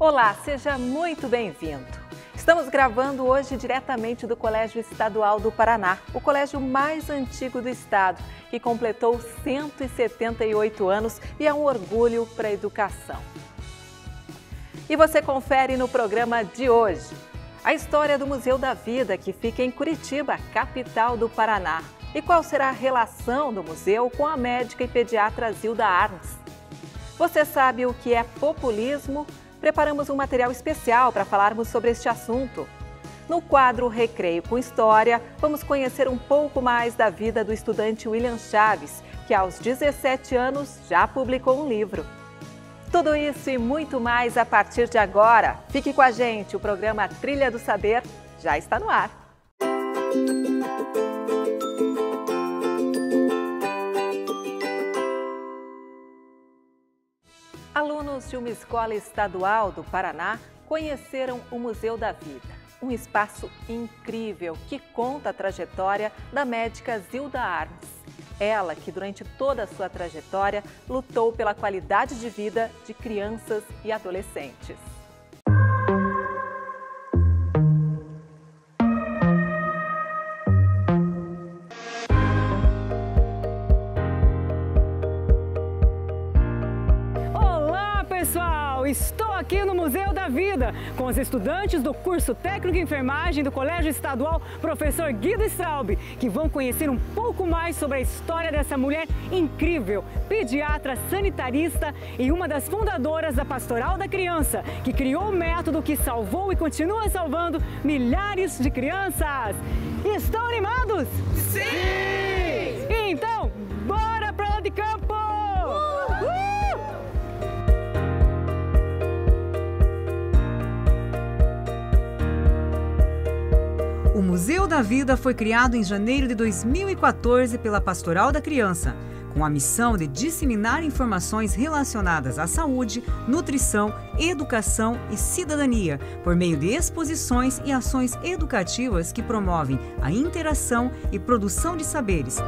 Olá, seja muito bem-vindo. Estamos gravando hoje diretamente do Colégio Estadual do Paraná, o colégio mais antigo do estado, que completou 178 anos e é um orgulho para a educação. E você confere no programa de hoje a história do Museu da Vida, que fica em Curitiba, capital do Paraná. E qual será a relação do museu com a médica e pediatra Zilda Arns? Você sabe o que é populismo? Preparamos um material especial para falarmos sobre este assunto. No quadro Recreio com História, vamos conhecer um pouco mais da vida do estudante William Chaves, que aos 17 anos já publicou um livro. Tudo isso e muito mais a partir de agora. Fique com a gente, o programa Trilha do Saber já está no ar. Alunos de uma escola estadual do Paraná conheceram o Museu da Vida, um espaço incrível que conta a trajetória da médica Zilda Arns. Ela que durante toda a sua trajetória lutou pela qualidade de vida de crianças e adolescentes. Estou aqui no Museu da Vida com os estudantes do curso técnico de enfermagem do Colégio Estadual Professor Guido Straub, que vão conhecer um pouco mais sobre a história dessa mulher incrível, pediatra, sanitarista e uma das fundadoras da Pastoral da Criança, que criou o método que salvou e continua salvando milhares de crianças. Estão animados? Sim! Então, bora para lá de campo! O Museu da Vida foi criado em janeiro de 2014 pela Pastoral da Criança, com a missão de disseminar informações relacionadas à saúde, nutrição, educação e cidadania, por meio de exposições e ações educativas que promovem a interação e produção de saberes,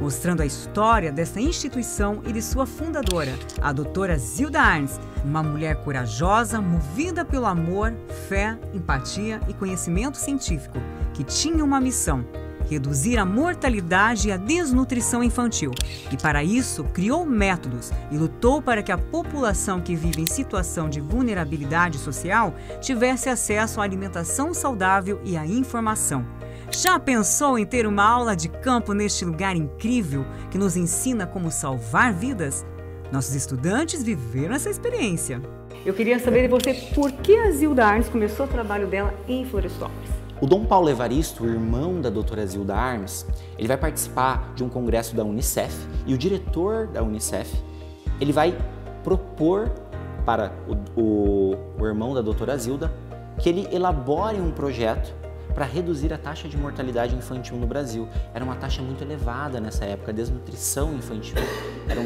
mostrando a história dessa instituição e de sua fundadora, a doutora Zilda Arns, uma mulher corajosa, movida pelo amor, fé, empatia e conhecimento científico, que tinha uma missão: reduzir a mortalidade e a desnutrição infantil. E para isso, criou métodos e lutou para que a população que vive em situação de vulnerabilidade social tivesse acesso à alimentação saudável e à informação. Já pensou em ter uma aula de campo neste lugar incrível que nos ensina como salvar vidas? Nossos estudantes viveram essa experiência. Eu queria saber de você por que a Zilda Arns começou o trabalho dela em Florestópolis. O Dom Paulo Evaristo, o irmão da doutora Zilda Arns, ele vai participar de um congresso da Unicef e o diretor da Unicef, ele vai propor para o irmão da doutora Zilda que ele elabore um projeto para reduzir a taxa de mortalidade infantil no Brasil. Era uma taxa muito elevada nessa época, a desnutrição infantil era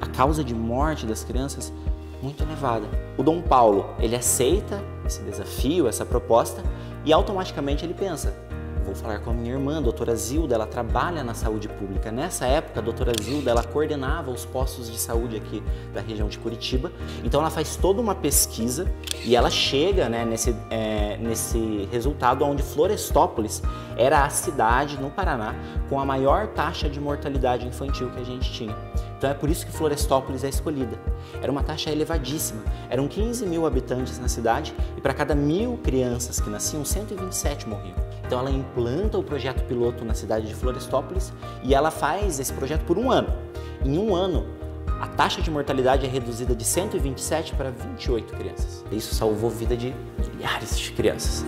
a causa de morte das crianças muito elevada. O Dom Paulo, ele aceita esse desafio, essa proposta, e automaticamente ele pensa: vou falar com a minha irmã, a doutora Zilda, ela trabalha na saúde pública. Nessa época, a doutora Zilda, ela coordenava os postos de saúde aqui da região de Curitiba. Então ela faz toda uma pesquisa e ela chega, né, nesse resultado onde Florestópolis era a cidade no Paraná com a maior taxa de mortalidade infantil que a gente tinha. Então é por isso que Florestópolis é escolhida. Era uma taxa elevadíssima, eram 15 mil habitantes na cidade e para cada 1000 crianças que nasciam, 127 morriam. Então ela implanta o projeto piloto na cidade de Florestópolis e ela faz esse projeto por um ano. Em um ano, a taxa de mortalidade é reduzida de 127 para 28 crianças. Isso salvou a vida de milhares de crianças.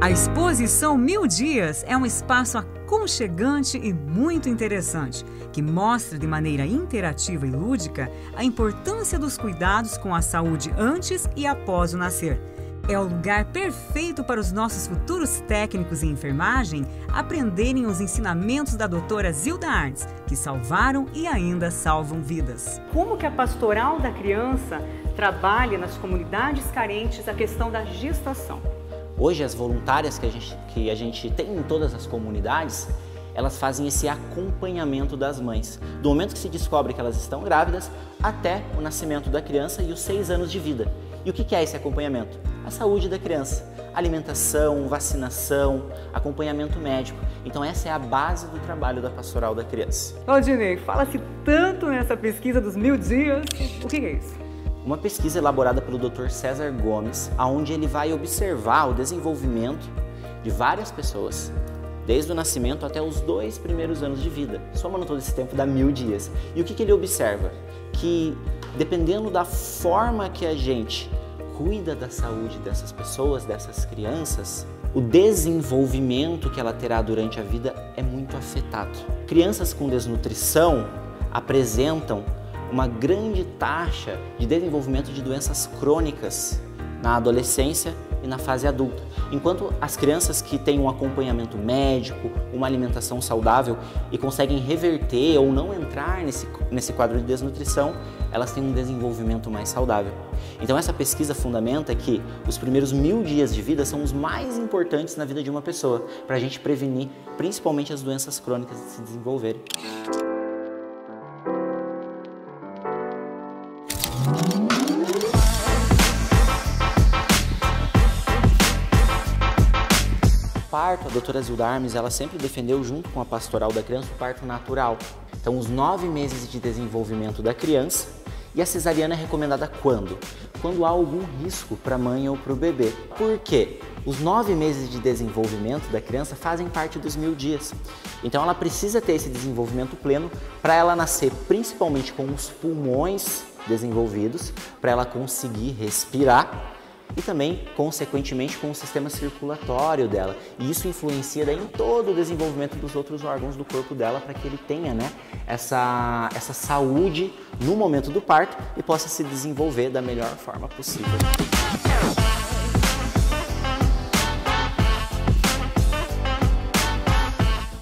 A exposição 1000 Dias é um espaço aconchegante e muito interessante, que mostra de maneira interativa e lúdica a importância dos cuidados com a saúde antes e após o nascer. É o lugar perfeito para os nossos futuros técnicos em enfermagem aprenderem os ensinamentos da doutora Zilda Arns, que salvaram e ainda salvam vidas. Como que a Pastoral da Criança trabalha nas comunidades carentes a questão da gestação? Hoje as voluntárias que a gente tem em todas as comunidades, elas fazem esse acompanhamento das mães, do momento que se descobre que elas estão grávidas até o nascimento da criança e os 6 anos de vida. E o que é esse acompanhamento? A saúde da criança, alimentação, vacinação, acompanhamento médico. Então essa é a base do trabalho da Pastoral da Criança. Odinei, fala-se tanto nessa pesquisa dos 1000 dias, o que é isso? Uma pesquisa elaborada pelo Dr. César Gomes, onde ele vai observar o desenvolvimento de várias pessoas, desde o nascimento até os 2 primeiros anos de vida, somando todo esse tempo dá 1000 dias. E o que ele observa? Que dependendo da forma que a gente cuida da saúde dessas pessoas, dessas crianças, o desenvolvimento que ela terá durante a vida é muito afetado. Crianças com desnutrição apresentam uma grande taxa de desenvolvimento de doenças crônicas na adolescência e na fase adulta. Enquanto as crianças que têm um acompanhamento médico, uma alimentação saudável e conseguem reverter ou não entrar nesse quadro de desnutrição, elas têm um desenvolvimento mais saudável. Então essa pesquisa fundamenta que os primeiros 1000 dias de vida são os mais importantes na vida de uma pessoa, para a gente prevenir principalmente as doenças crônicas de se desenvolverem. Parto, a doutora Zilda Armes, ela sempre defendeu junto com a Pastoral da Criança o parto natural. Então os 9 meses de desenvolvimento da criança, e a cesariana é recomendada quando? Quando há algum risco para a mãe ou para o bebê. Por quê? Os 9 meses de desenvolvimento da criança fazem parte dos 1000 dias. Então ela precisa ter esse desenvolvimento pleno para ela nascer principalmente com os pulmões desenvolvidos, para ela conseguir respirar, e também, consequentemente, com o sistema circulatório dela. E isso influencia daí em todo o desenvolvimento dos outros órgãos do corpo dela para que ele tenha, né, essa saúde no momento do parto e possa se desenvolver da melhor forma possível.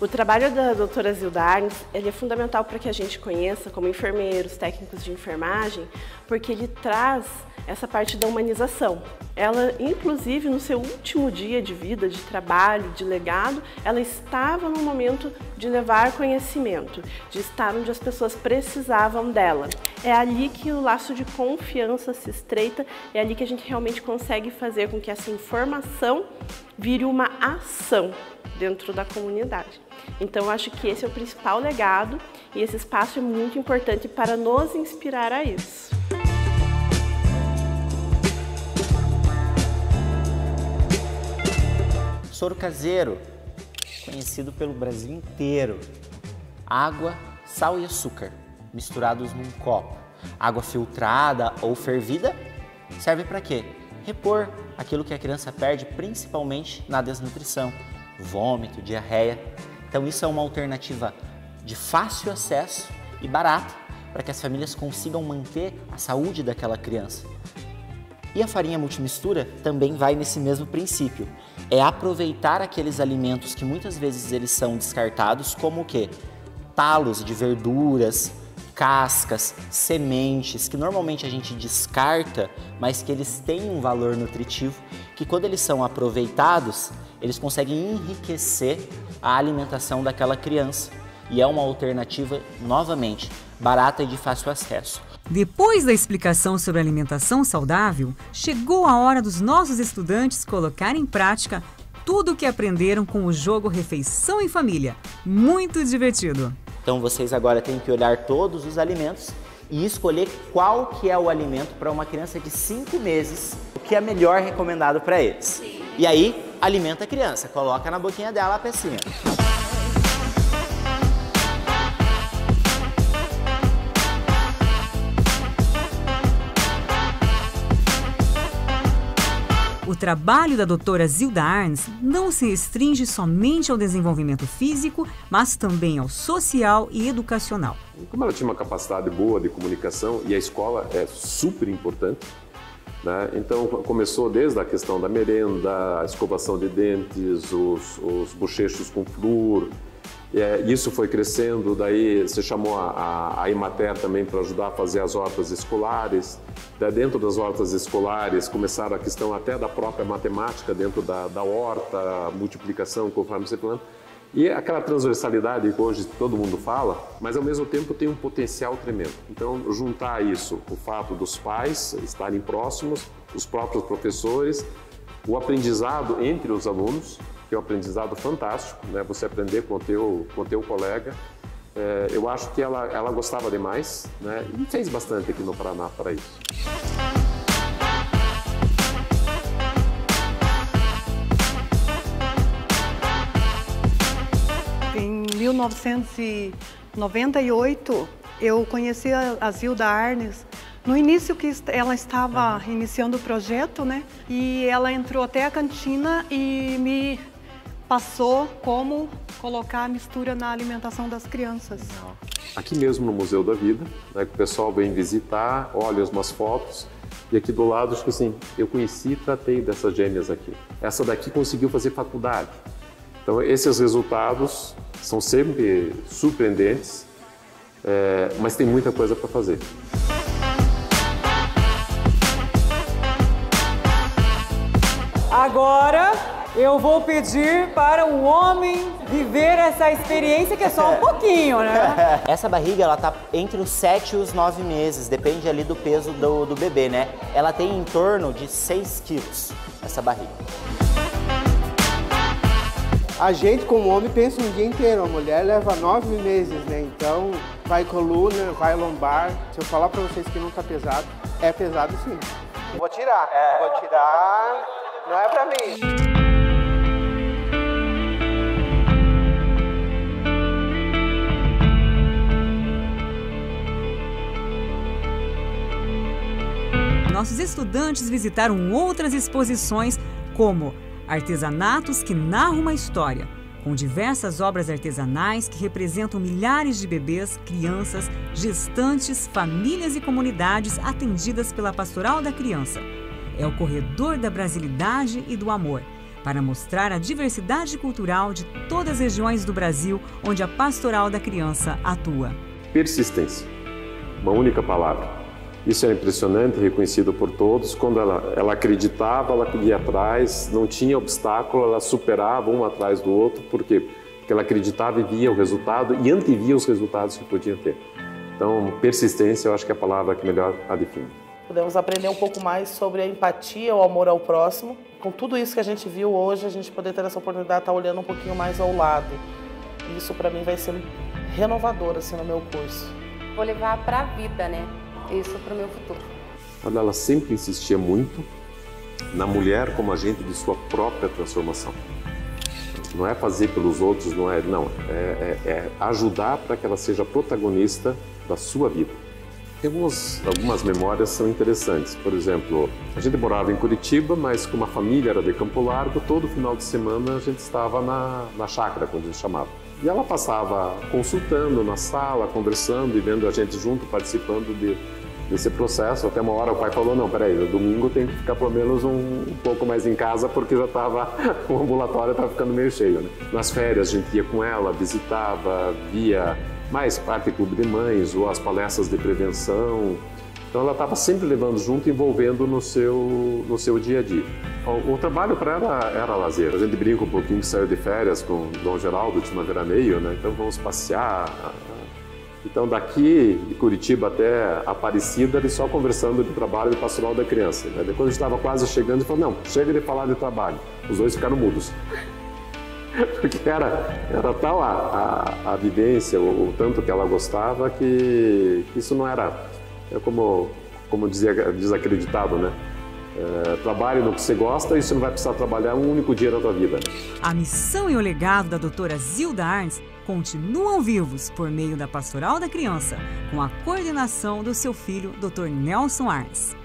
O trabalho da doutora Zilda Arnes, ele é fundamental para que a gente conheça como enfermeiros, técnicos de enfermagem, porque ele traz essa parte da humanização. Ela, inclusive, no seu último dia de vida, de trabalho, de legado, ela estava no momento de levar conhecimento, de estar onde as pessoas precisavam dela. É ali que o laço de confiança se estreita, é ali que a gente realmente consegue fazer com que essa informação vire uma ação dentro da comunidade. Então, eu acho que esse é o principal legado e esse espaço é muito importante para nos inspirar a isso. Soro caseiro, conhecido pelo Brasil inteiro. Água, sal e açúcar, misturados num copo. Água filtrada ou fervida serve para quê? Repor aquilo que a criança perde, principalmente na desnutrição, vômito, diarreia. Então isso é uma alternativa de fácil acesso e barata para que as famílias consigam manter a saúde daquela criança. E a farinha multimistura também vai nesse mesmo princípio. É aproveitar aqueles alimentos que muitas vezes eles são descartados, como o quê? Talos de verduras, cascas, sementes, que normalmente a gente descarta, mas que eles têm um valor nutritivo, que quando eles são aproveitados, eles conseguem enriquecer a alimentação daquela criança. E é uma alternativa, novamente, barata e de fácil acesso. Depois da explicação sobre alimentação saudável, chegou a hora dos nossos estudantes colocarem em prática tudo o que aprenderam com o jogo Refeição em Família. Muito divertido! Então vocês agora têm que olhar todos os alimentos e escolher qual que é o alimento para uma criança de 5 meses, o que é melhor recomendado para eles. E aí, alimenta a criança, coloca na boquinha dela a pecinha. O trabalho da doutora Zilda Arnes não se restringe somente ao desenvolvimento físico, mas também ao social e educacional. Como ela tinha uma capacidade boa de comunicação e a escola é super importante, né? Então começou desde a questão da merenda, a escovação de dentes, os bochechos com flúor, Isso foi crescendo, daí você chamou a Emater também para ajudar a fazer as hortas escolares. Dentro das hortas escolares começaram a questão até da própria matemática dentro da horta, multiplicação conforme você planta. E aquela transversalidade que hoje todo mundo fala, mas ao mesmo tempo tem um potencial tremendo. Então, juntar isso, o fato dos pais estarem próximos, os próprios professores, o aprendizado entre os alunos, que é um aprendizado fantástico, né? Você aprender com o teu colega. Eu acho que ela gostava demais, né? E fez bastante aqui no Paraná para isso. Em 1998, eu conheci a Zilda Arnes. No início que ela estava iniciando o projeto, né? E ela entrou até a cantina e me passou como colocar a mistura na alimentação das crianças. Aqui mesmo no Museu da Vida, né, que o pessoal vem visitar, olha umas fotos, e aqui do lado, acho que assim, eu conheci e tratei dessas gêmeas aqui. Essa daqui conseguiu fazer faculdade. Então, esses resultados são sempre surpreendentes, mas tem muita coisa para fazer. Agora eu vou pedir para um homem viver essa experiência, que é só um pouquinho, né? Essa barriga, ela tá entre os 7 e os 9 meses, depende ali do peso do bebê, né? Ela tem em torno de 6 quilos, essa barriga. A gente, como homem, pensa um dia inteiro. A mulher leva 9 meses, né? Então, vai coluna, vai lombar. Se eu falar pra vocês que não tá pesado, é pesado sim. Vou tirar, não é pra mim. Nossos estudantes visitaram outras exposições, como artesanatos que narram uma história, com diversas obras artesanais que representam milhares de bebês, crianças, gestantes, famílias e comunidades atendidas pela Pastoral da Criança. É o corredor da brasilidade e do amor, para mostrar a diversidade cultural de todas as regiões do Brasil onde a Pastoral da Criança atua. Persistência, uma única palavra. Isso é impressionante, reconhecido por todos. Quando ela acreditava, ela ia atrás, não tinha obstáculo, ela superava um atrás do outro. Por quê? Porque ela acreditava e via o resultado e antevia os resultados que podia ter. Então, persistência, eu acho que é a palavra que melhor a define. Podemos aprender um pouco mais sobre a empatia, o amor ao próximo. Com tudo isso que a gente viu hoje, a gente poder ter essa oportunidade de estar olhando um pouquinho mais ao lado. Isso, para mim, vai ser renovador assim, no meu curso. Vou levar para a vida, né? Isso para o meu futuro. Ela sempre insistia muito na mulher como agente de sua própria transformação. Não é fazer pelos outros, é ajudar para que ela seja protagonista da sua vida. Tem algumas memórias são interessantes. Por exemplo, a gente morava em Curitiba, mas como a família era de Campo Largo, todo final de semana a gente estava na chácara, como a gente chamava. E ela passava consultando na sala, conversando e vendo a gente junto, participando desse processo. Até uma hora o pai falou, não, peraí, no domingo tem que ficar pelo menos um pouco mais em casa, porque já estava, o ambulatório estava ficando meio cheio, né? Nas férias a gente ia com ela, visitava, via mais parte do clube de mães ou as palestras de prevenção. Então ela estava sempre levando junto, envolvendo no seu dia a dia. O trabalho para ela era lazer. A gente brinca um pouquinho que saiu de férias com o Dom Geraldo, de uma veraneio, né? Então vamos passear. Então daqui de Curitiba até Aparecida, ele só conversando de trabalho e Pastoral da Criança. Né? Depois a gente estava quase chegando e falou, não, chega de falar de trabalho. Os dois ficaram mudos. Porque era tal a vivência, o tanto que ela gostava, que isso não era, como dizia desacreditado, né? Trabalhe no que você gosta e você não vai precisar trabalhar um único dia na tua vida. A missão e o legado da doutora Zilda Arnes continuam vivos por meio da Pastoral da Criança, com a coordenação do seu filho, Dr. Nelson Arnes.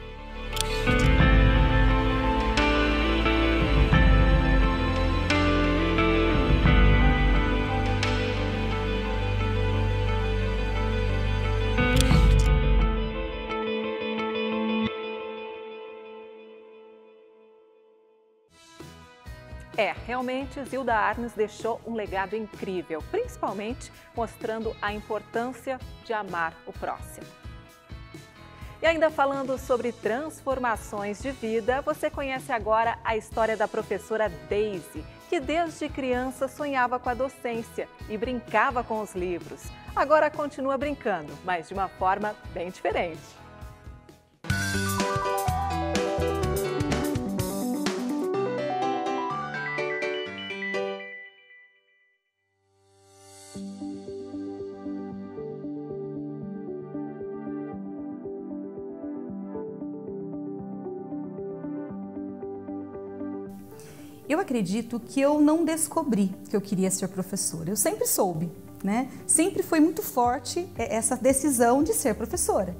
Realmente Zilda Arnes deixou um legado incrível, principalmente mostrando a importância de amar o próximo. E ainda falando sobre transformações de vida, você conhece agora a história da professora Daisy, que desde criança sonhava com a docência e brincava com os livros. Agora continua brincando, mas de uma forma bem diferente. Eu acredito que eu não descobri que eu queria ser professora. Eu sempre soube, né? Sempre foi muito forte essa decisão de ser professora.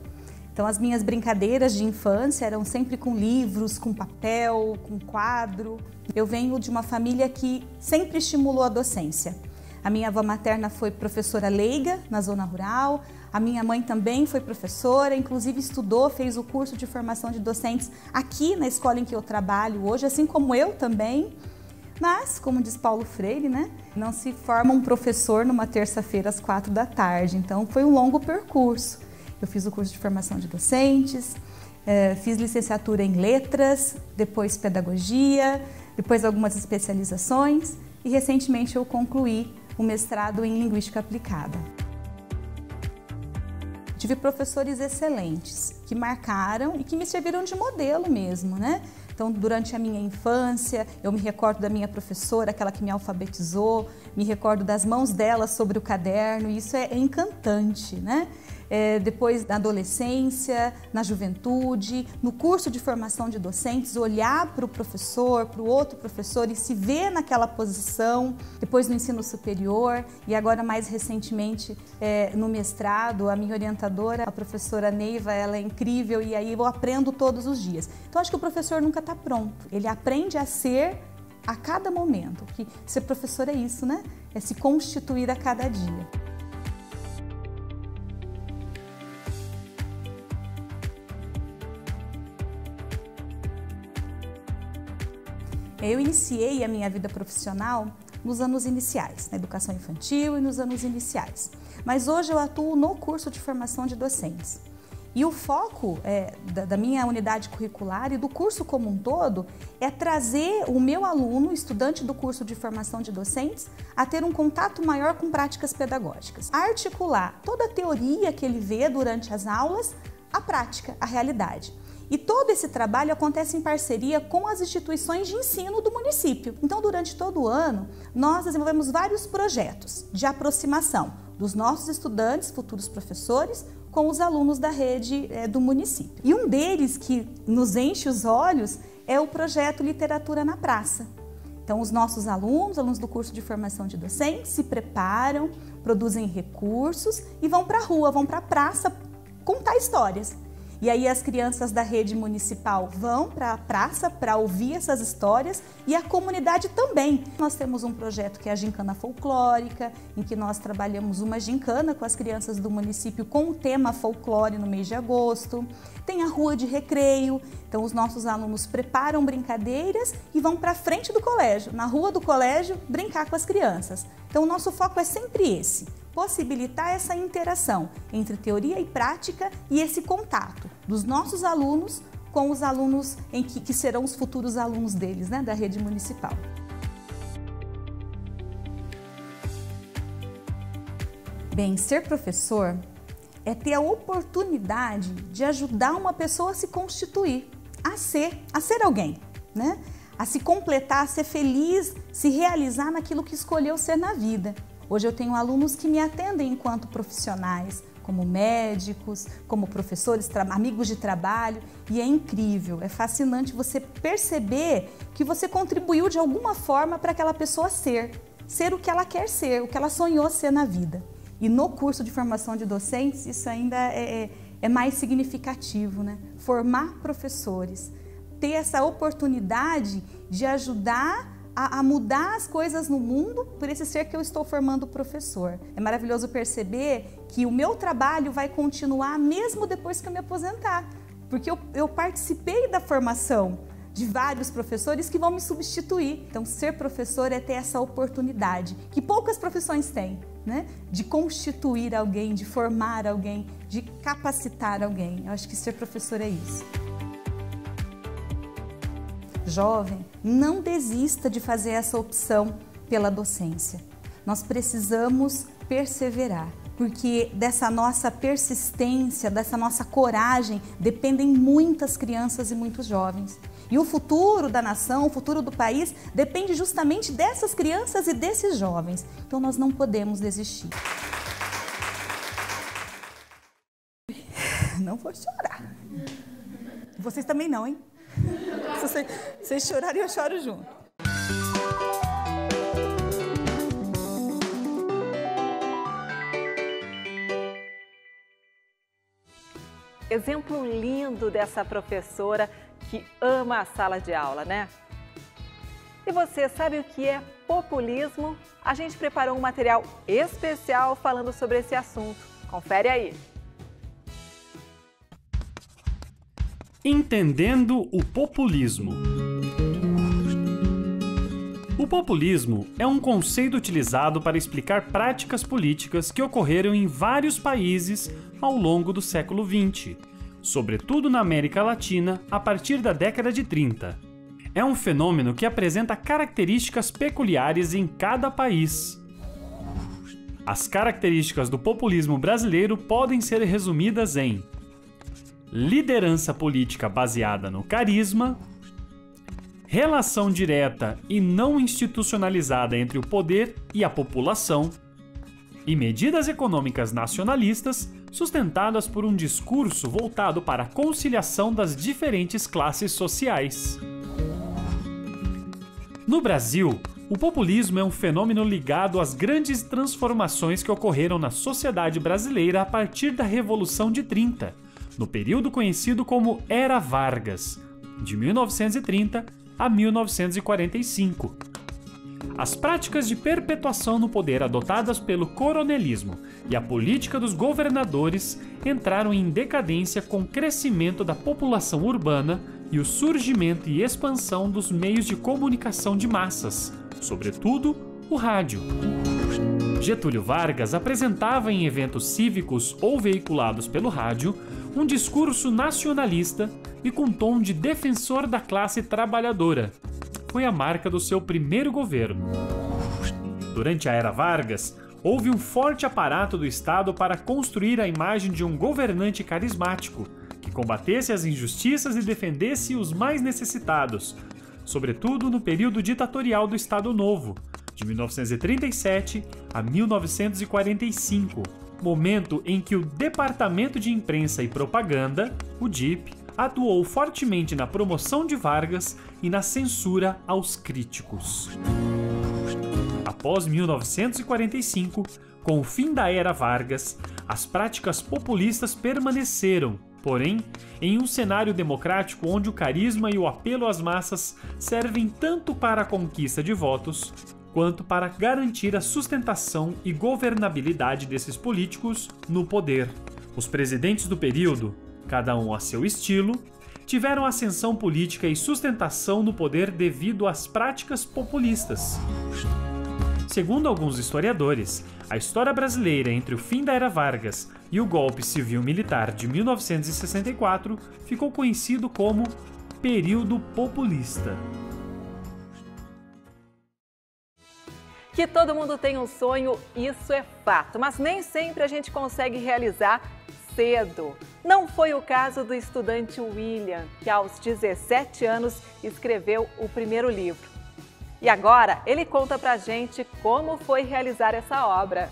Então, as minhas brincadeiras de infância eram sempre com livros, com papel, com quadro. Eu venho de uma família que sempre estimulou a docência. A minha avó materna foi professora leiga na zona rural. A minha mãe também foi professora, inclusive estudou, fez o curso de formação de docentes aqui na escola em que eu trabalho hoje, assim como eu também. Mas, como diz Paulo Freire, né, não se forma um professor numa terça-feira às 4 da tarde. Então, foi um longo percurso. Eu fiz o curso de formação de docentes, fiz licenciatura em letras, depois pedagogia, depois algumas especializações e recentemente eu concluí o mestrado em linguística aplicada. Tive professores excelentes que marcaram e que me serviram de modelo mesmo, né? Então, durante a minha infância, eu me recordo da minha professora, aquela que me alfabetizou, me recordo das mãos dela sobre o caderno, e isso é encantante, né? Depois da adolescência, na juventude, no curso de formação de docentes, olhar para o professor, para o outro professor e se ver naquela posição, depois no ensino superior e agora mais recentemente no mestrado, a minha orientadora, a professora Neiva, ela é incrível e aí eu aprendo todos os dias. Então acho que o professor nunca está pronto, ele aprende a ser a cada momento, que ser professor é isso, né? É se constituir a cada dia. Eu iniciei a minha vida profissional nos anos iniciais, na educação infantil e nos anos iniciais. Mas hoje eu atuo no curso de formação de docentes. E o foco da minha unidade curricular e do curso como um todo é trazer o meu aluno, estudante do curso de formação de docentes, a ter um contato maior com práticas pedagógicas. Articular toda a teoria que ele vê durante as aulas, à prática, à realidade. E todo esse trabalho acontece em parceria com as instituições de ensino do município. Então, durante todo o ano, nós desenvolvemos vários projetos de aproximação dos nossos estudantes, futuros professores, com os alunos da rede do município. E um deles que nos enche os olhos é o projeto Literatura na Praça. Então, os nossos alunos do curso de formação de docentes, se preparam, produzem recursos e vão para a rua, vão para a praça contar histórias. E aí as crianças da rede municipal vão para a praça para ouvir essas histórias e a comunidade também. Nós temos um projeto que é a Gincana Folclórica, em que nós trabalhamos uma gincana com as crianças do município com o tema folclore no mês de agosto. Tem a Rua de Recreio, então os nossos alunos preparam brincadeiras e vão para a frente do colégio, na rua do colégio, brincar com as crianças. Então o nosso foco é sempre esse. Possibilitar essa interação entre teoria e prática e esse contato dos nossos alunos com os alunos que serão os futuros alunos deles, né, da rede municipal. Bem, ser professor é ter a oportunidade de ajudar uma pessoa a se constituir, a ser alguém, né? A se completar, a ser feliz, se realizar naquilo que escolheu ser na vida. Hoje eu tenho alunos que me atendem enquanto profissionais, como médicos, como professores, amigos de trabalho, e é incrível, é fascinante você perceber que você contribuiu de alguma forma para aquela pessoa ser o que ela quer ser, o que ela sonhou ser na vida. E no curso de formação de docentes isso ainda é mais significativo, né? Formar professores, ter essa oportunidade de ajudar a mudar as coisas no mundo por esse ser que eu estou formando professor. É maravilhoso perceber que o meu trabalho vai continuar mesmo depois que eu me aposentar, porque eu participei da formação de vários professores que vão me substituir. Então, ser professor é ter essa oportunidade, que poucas profissões têm, né? De constituir alguém, de formar alguém, de capacitar alguém. Eu acho que ser professor é isso. Jovem, não desista de fazer essa opção pela docência. Nós precisamos perseverar, porque dessa nossa persistência, dessa nossa coragem, dependem muitas crianças e muitos jovens. E o futuro da nação, o futuro do país, depende justamente dessas crianças e desses jovens. Então nós não podemos desistir. Não vou chorar. Vocês também não, hein? Se vocês chorarem, eu choro junto. Exemplo lindo dessa professora que ama a sala de aula, né? E você sabe o que é populismo? A gente preparou um material especial falando sobre esse assunto. Confere aí. Entendendo o populismo. O populismo é um conceito utilizado para explicar práticas políticas que ocorreram em vários países ao longo do século XX, sobretudo na América Latina a partir da década de 30. É um fenômeno que apresenta características peculiares em cada país. As características do populismo brasileiro podem ser resumidas em liderança política baseada no carisma, relação direta e não institucionalizada entre o poder e a população, e medidas econômicas nacionalistas sustentadas por um discurso voltado para a conciliação das diferentes classes sociais. No Brasil, o populismo é um fenômeno ligado às grandes transformações que ocorreram na sociedade brasileira a partir da Revolução de 30, no período conhecido como Era Vargas, de 1930 a 1945. As práticas de perpetuação no poder adotadas pelo coronelismo e a política dos governadores entraram em decadência com o crescimento da população urbana e o surgimento e expansão dos meios de comunicação de massas, sobretudo o rádio. Getúlio Vargas apresentava em eventos cívicos ou veiculados pelo rádio um discurso nacionalista e com tom de defensor da classe trabalhadora. Foi a marca do seu primeiro governo. Durante a Era Vargas, houve um forte aparato do Estado para construir a imagem de um governante carismático, que combatesse as injustiças e defendesse os mais necessitados, sobretudo no período ditatorial do Estado Novo, de 1937 a 1945, momento em que o Departamento de Imprensa e Propaganda, o DIP, atuou fortemente na promoção de Vargas e na censura aos críticos. Após 1945, com o fim da Era Vargas, as práticas populistas permaneceram, porém, em um cenário democrático onde o carisma e o apelo às massas servem tanto para a conquista de votos, quanto para garantir a sustentação e governabilidade desses políticos no poder. Os presidentes do período, cada um a seu estilo, tiveram ascensão política e sustentação no poder devido às práticas populistas. Segundo alguns historiadores, a história brasileira entre o fim da Era Vargas e o golpe civil-militar de 1964 ficou conhecido como período populista. Que todo mundo tem um sonho, isso é fato, mas nem sempre a gente consegue realizar cedo. Não foi o caso do estudante William, que aos 17 anos escreveu o primeiro livro. E agora ele conta pra gente como foi realizar essa obra.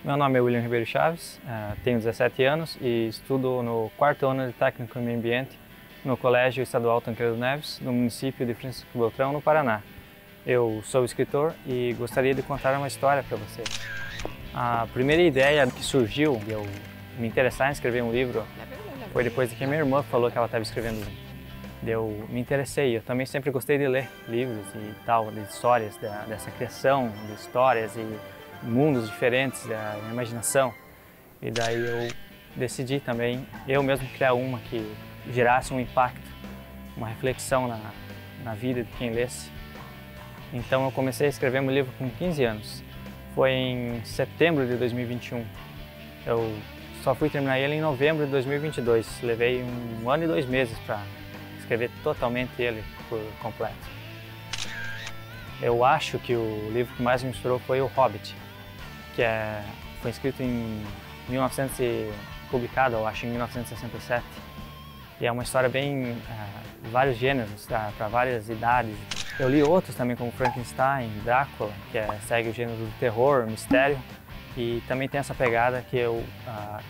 Meu nome é William Ribeiro Chaves, tenho 17 anos e estudo no 4º ano de Técnico em Meio Ambiente no Colégio Estadual Tancredo Neves, no município de Francisco Beltrão, no Paraná. Eu sou escritor e gostaria de contar uma história para você. A primeira ideia que surgiu de eu me interessar em escrever um livro foi depois de que minha irmã falou que ela estava escrevendo um. Eu me interessei. Eu também sempre gostei de ler livros e tal, de histórias, dessa criação de histórias e mundos diferentes, da imaginação. E daí eu decidi também, eu mesmo, criar uma que gerasse um impacto, uma reflexão na vida de quem lesse. Então eu comecei a escrever meu livro com 15 anos. Foi em setembro de 2021. Eu só fui terminar ele em novembro de 2022. Levei 1 ano e 2 meses para escrever totalmente ele por completo. Eu acho que o livro que mais me inspirou foi O Hobbit, que foi escrito em publicado, eu acho, em 1967. E é uma história bem, vários gêneros, para várias idades. Eu li outros também, como Frankenstein, Drácula, que segue o gênero do terror, mistério. E também tem essa pegada que eu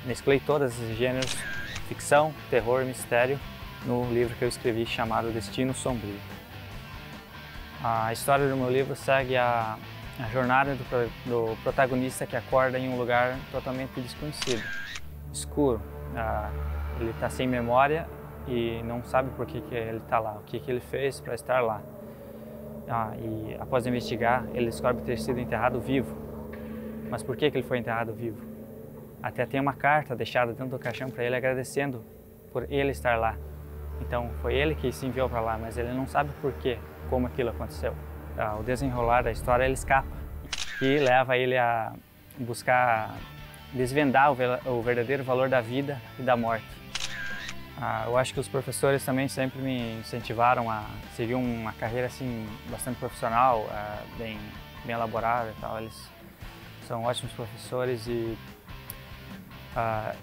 mesclei todos esses gêneros, ficção, terror e mistério, no livro que eu escrevi chamado Destino Sombrio. A história do meu livro segue a jornada do protagonista que acorda em um lugar totalmente desconhecido, escuro. Ele está sem memória e não sabe por que ele está lá, o que ele fez para estar lá. E após investigar, ele descobre ter sido enterrado vivo. Mas por que ele foi enterrado vivo? Até tem uma carta deixada dentro do caixão para ele agradecendo por ele estar lá. Então foi ele que se enviou para lá, mas ele não sabe por quê, como aquilo aconteceu. O desenrolar da história, ele escapa e leva ele a buscar desvendar o verdadeiro valor da vida e da morte. Eu acho que os professores também sempre me incentivaram a seguir uma carreira assim bastante profissional, bem elaborada e tal. Eles são ótimos professores e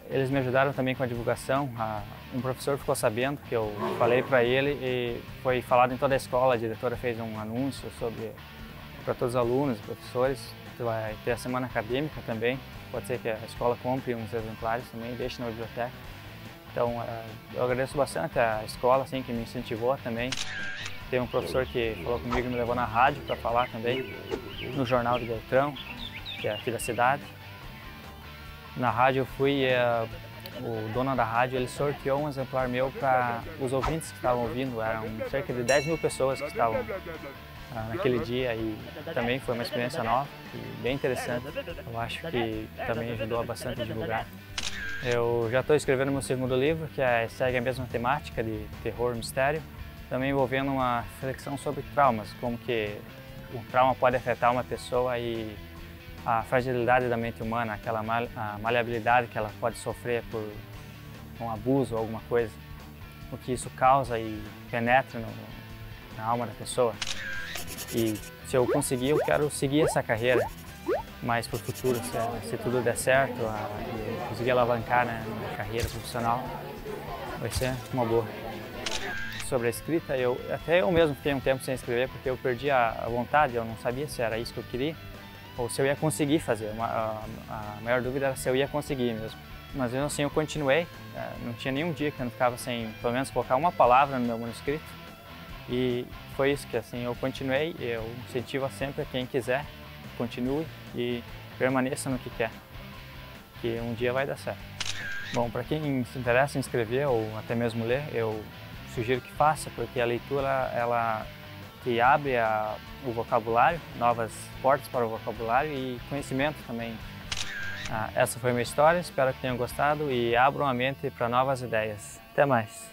eles me ajudaram também com a divulgação. Um professor ficou sabendo que eu falei para ele e foi falado em toda a escola. A diretora fez um anúncio para todos os alunos e professores. Vai ter a semana acadêmica também. Pode ser que a escola compre uns exemplares também e deixe na biblioteca. Então, eu agradeço bastante a escola, assim, que me incentivou também. Tem um professor que falou comigo e me levou na rádio para falar também, no Jornal de Beltrão, que é aqui da cidade. Na rádio eu fui, o dono da rádio, ele sorteou um exemplar meu para os ouvintes que estavam ouvindo. Eram cerca de 10 mil pessoas que estavam naquele dia e também foi uma experiência nova e bem interessante. Eu acho que também ajudou bastante a divulgar. Eu já estou escrevendo meu segundo livro, que segue a mesma temática de terror, mistério, também envolvendo uma reflexão sobre traumas, como que o trauma pode afetar uma pessoa e a fragilidade da mente humana, aquela maleabilidade que ela pode sofrer por um abuso ou alguma coisa, o que isso causa e penetra na alma da pessoa. E se eu conseguir, eu quero seguir essa carreira, mas para o futuro, se tudo der certo, e conseguir alavancar na carreira profissional, vai ser uma boa. Sobre a escrita, até eu mesmo fiquei um tempo sem escrever porque eu perdi a vontade, eu não sabia se era isso que eu queria ou se eu ia conseguir fazer. A maior dúvida era se eu ia conseguir mesmo. Mas mesmo assim eu continuei, não tinha nenhum dia que eu não ficava sem pelo menos colocar uma palavra no meu manuscrito. E foi isso que assim eu continuei, eu incentivo sempre a quem quiser, continue e permaneça no que quer, que um dia vai dar certo. Bom, para quem se interessa em escrever ou até mesmo ler, eu sugiro que faça, porque a leitura ela te abre o vocabulário, novas portas para o vocabulário e conhecimento também. Essa foi a minha história, espero que tenham gostado e abram a mente para novas ideias. Até mais!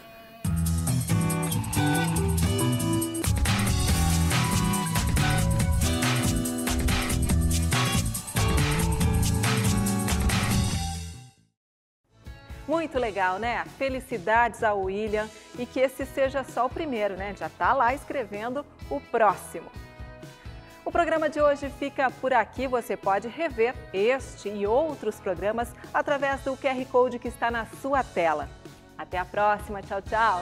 Muito legal, né? Felicidades ao William e que esse seja só o primeiro, né? Já tá lá escrevendo o próximo. O programa de hoje fica por aqui. Você pode rever este e outros programas através do QR Code que está na sua tela. Até a próxima. Tchau, tchau.